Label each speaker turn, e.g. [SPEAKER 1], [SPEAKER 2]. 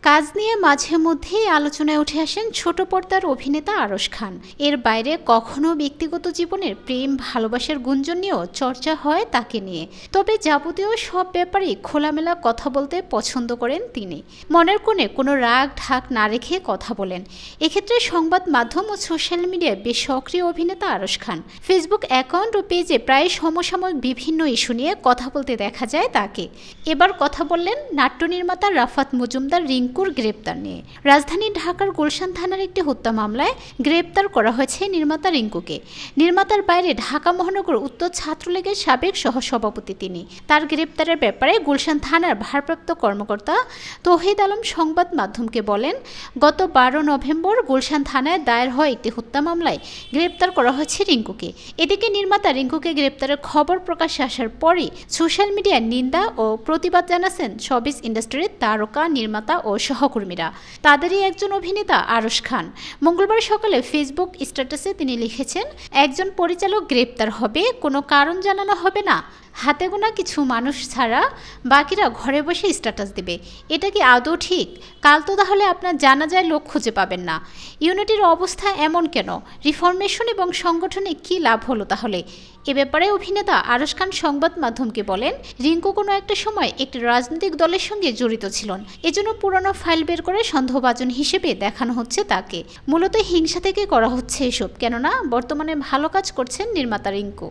[SPEAKER 1] কাজ নিয়ে মাঝে মধ্যেই আলোচনায় উঠে আসেন ছোট পর্দার অভিনেতা আরশ খান। এর বাইরে কখনো ব্যক্তিগত জীবনের প্রেম ভালোবাসার গুঞ্জন নিয়েও চর্চা হয় তাকে নিয়ে। তবে যাবতীয় সব ব্যাপারেই খোলামেলা কথা বলতে পছন্দ করেন তিনি। মনের কোণে কোনো রাগ ঢাক না রেখে কথা বলেন। এক্ষেত্রে সংবাদ মাধ্যম ও সোশ্যাল মিডিয়ায় বেশ সক্রিয় অভিনেতা আরশ খান। ফেসবুক অ্যাকাউন্ট ও পেজে প্রায় সমসাময়িক বিভিন্ন ইস্যু নিয়ে কথা বলতে দেখা যায় তাকে। এবার কথা বললেন নাট্য নির্মাতা রাফাত মজুমদার রিঙ্কুর গ্রেপ্তার নিয়ে। রাজধানী ঢাকার গুলশান থানার একটি হত্যা মামলায় গ্রেপ্তার করা হয়েছে নির্মাতা রিঙ্কুকে। নির্মাতার বাইরে ঢাকা মহানগর উত্তর ছাত্রলীগের সাবেক সহসভাপতি তিনি। তার গ্রেপ্তারের ব্যাপারে গুলশান থানার ভারপ্রাপ্ত কর্মকর্তা তৌহিদ আলম সংবাদ মাধ্যমকে বলেন, গত 12 নভেম্বর গুলশান থানায় দায়ের হয় একটি হত্যা মামলায় গ্রেপ্তার করা হয়েছে রিঙ্কুকে। এদিকে নির্মাতা রিঙ্কুকে গ্রেপ্তারের খবর প্রকাশ্যে আসার পরই সোশ্যাল মিডিয়ায় নিন্দা ও প্রতিবাদ জানাচ্ছেন শোবিজ ইন্ডাস্ট্রির তারকা, নির্মাতা ও সহকর্মীরা। তাদেরই একজন অভিনেতা আরশ খান। মঙ্গলবার সকালে ফেসবুক স্ট্যাটাসে তিনি লিখেছেন, একজন পরিচালক গ্রেপ্তার হবে, কোনো কারণ জানানো হবে না। হাতে গোনা কিছু মানুষ ছাড়া বাকিরা ঘরে বসে স্ট্যাটাস দেবে। এটা কি আদৌ ঠিক? কাল তো তাহলে আপনার জানাজায় লোক খুঁজে পাবেন না। ইউনিটির অবস্থা এমন কেন? রিফরমেশন এবং সংগঠনে কি লাভ হলো তাহলে? এ ব্যাপারে অভিনেতা আরশ খান সংবাদ মাধ্যমকে বলেন, রিঙ্কু কোনো একটা সময় একটি রাজনৈতিক দলের সঙ্গে জড়িত ছিলেন। এজন্য পুরনো ফাইল বের করে সন্দেহভাজন হিসেবে দেখানো হচ্ছে তাকে। মূলত হিংসা থেকে করা হচ্ছে এসব, কেননা বর্তমানে ভালো কাজ করছেন নির্মাতা রিঙ্কু।